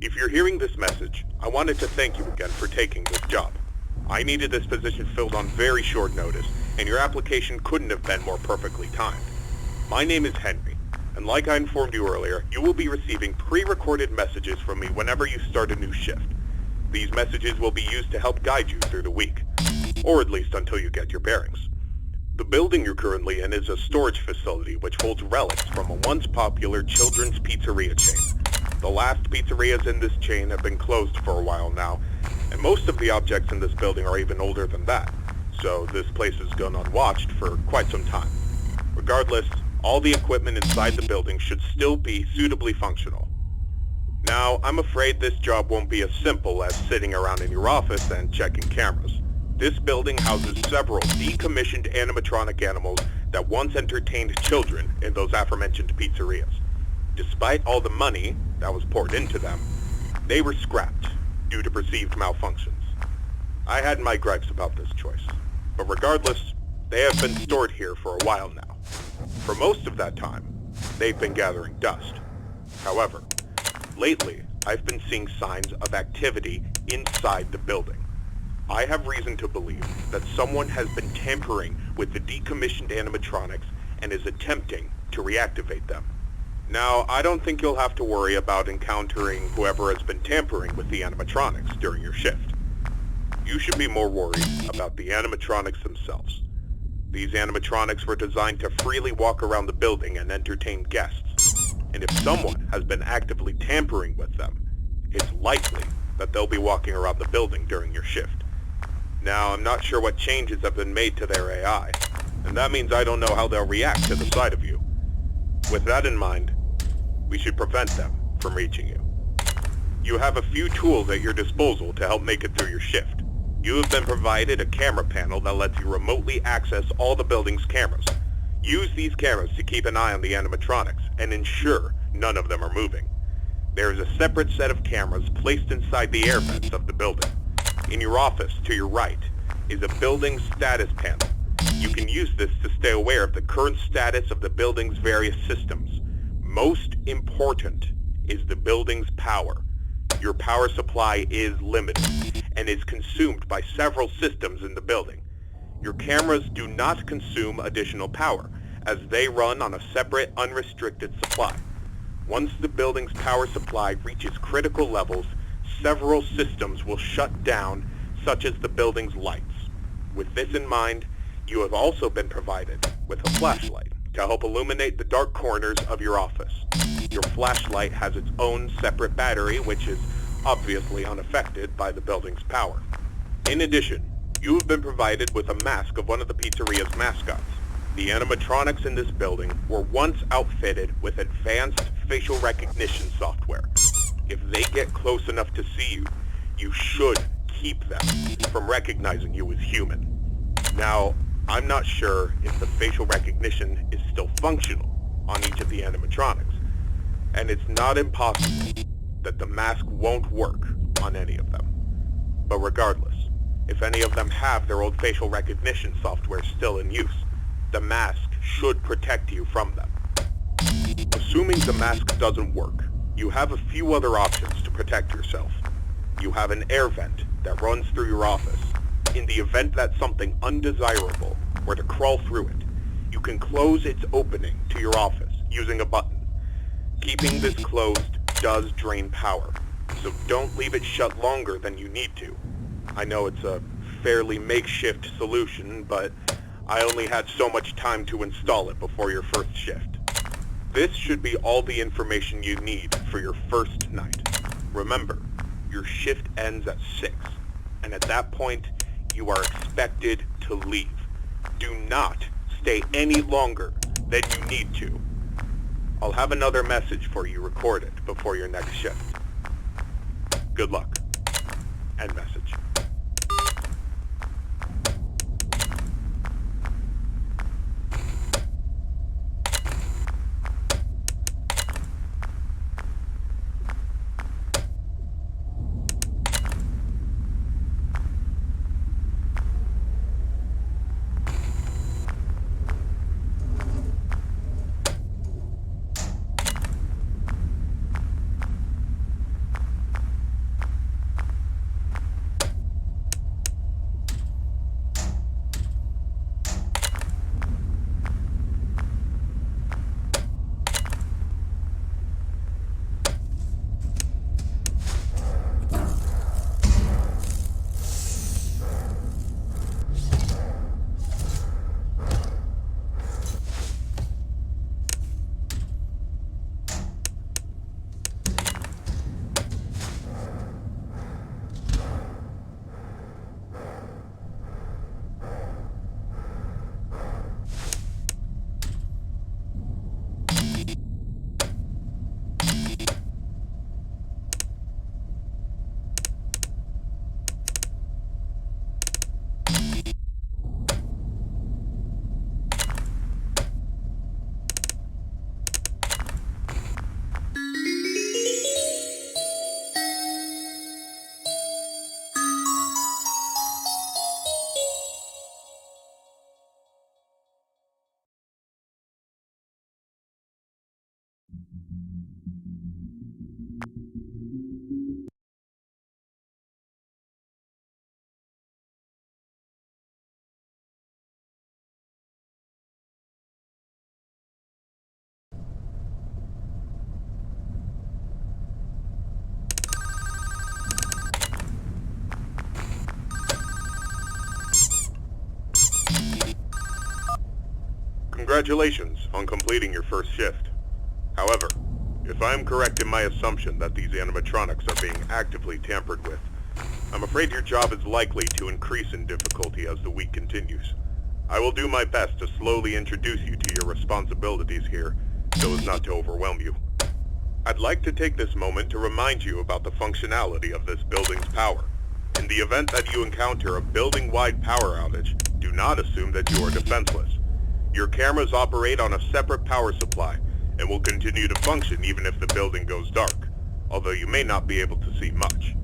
If you're hearing this message, I wanted to thank you again for taking this job. I needed this position filled on very short notice, and your application couldn't have been more perfectly timed. My name is Henry, and like I informed you earlier, you will be receiving pre-recorded messages from me whenever you start a new shift. These messages will be used to help guide you through the week, or at least until you get your bearings. The building you're currently in is a storage facility which holds relics from a once popular children's pizzeria chain. The last pizzerias in this chain have been closed for a while now, and most of the objects in this building are even older than that, so this place has gone unwatched for quite some time. Regardless, all the equipment inside the building should still be suitably functional. Now, I'm afraid this job won't be as simple as sitting around in your office and checking cameras. This building houses several decommissioned animatronic animals that once entertained children in those aforementioned pizzerias. Despite all the money that was poured into them, they were scrapped due to perceived malfunctions. I had my gripes about this choice, but regardless, they have been stored here for a while now. For most of that time, they've been gathering dust. However, lately, I've been seeing signs of activity inside the building. I have reason to believe that someone has been tampering with the decommissioned animatronics and is attempting to reactivate them. Now, I don't think you'll have to worry about encountering whoever has been tampering with the animatronics during your shift. You should be more worried about the animatronics themselves. These animatronics were designed to freely walk around the building and entertain guests. And if someone has been actively tampering with them, it's likely that they'll be walking around the building during your shift. Now, I'm not sure what changes have been made to their AI, and that means I don't know how they'll react to the sight of you. With that in mind, we should prevent them from reaching you. You have a few tools at your disposal to help make it through your shift. You have been provided a camera panel that lets you remotely access all the building's cameras. Use these cameras to keep an eye on the animatronics and ensure none of them are moving. There is a separate set of cameras placed inside the air vents of the building. In your office, to your right, is a building status panel. You can use this to stay aware of the current status of the building's various systems. Most important is the building's power. Your power supply is limited and is consumed by several systems in the building. Your cameras do not consume additional power, as they run on a separate, unrestricted supply. Once the building's power supply reaches critical levels, several systems will shut down, such as the building's lights. With this in mind, you have also been provided with a flashlight to help illuminate the dark corners of your office. Your flashlight has its own separate battery, which is obviously unaffected by the building's power. In addition, you have been provided with a mask of one of the pizzeria's mascots. The animatronics in this building were once outfitted with advanced facial recognition software. If they get close enough to see you, you should keep them from recognizing you as human. Now, I'm not sure if the facial recognition is still functional on each of the animatronics, and it's not impossible that the mask won't work on any of them. But regardless, if any of them have their old facial recognition software still in use, the mask should protect you from them. Assuming the mask doesn't work, you have a few other options to protect yourself. You have an air vent that runs through your office. In the event that something undesirable were to crawl through it, you can close its opening to your office using a button. Keeping this closed does drain power, so don't leave it shut longer than you need to. I know it's a fairly makeshift solution, but I only had so much time to install it before your first shift. This should be all the information you need for your first night. Remember, your shift ends at 6, and at that point, you are expected to leave. Do not stay any longer than you need to. I'll have another message for you recorded before your next shift. Good luck. End message. Congratulations on completing your first shift. However, if I am correct in my assumption that these animatronics are being actively tampered with, I'm afraid your job is likely to increase in difficulty as the week continues. I will do my best to slowly introduce you to your responsibilities here, so as not to overwhelm you. I'd like to take this moment to remind you about the functionality of this building's power. In the event that you encounter a building-wide power outage, do not assume that you are defenseless. Your cameras operate on a separate power supply, and will continue to function even if the building goes dark, although you may not be able to see much.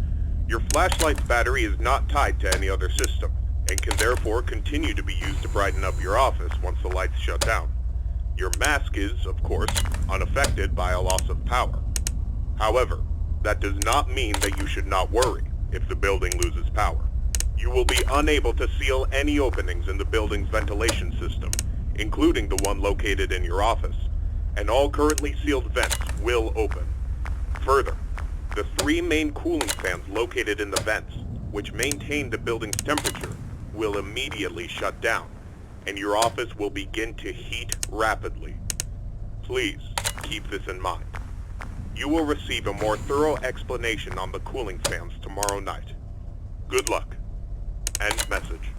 Your flashlight's battery is not tied to any other system, and can therefore continue to be used to brighten up your office once the lights shut down. Your mask is, of course, unaffected by a loss of power. However, that does not mean that you should not worry if the building loses power. You will be unable to seal any openings in the building's ventilation system, including the one located in your office, and all currently sealed vents will open. Further, the 3 main cooling fans located in the vents, which maintain the building's temperature, will immediately shut down, and your office will begin to heat rapidly. Please keep this in mind. You will receive a more thorough explanation on the cooling fans tomorrow night. Good luck. End message.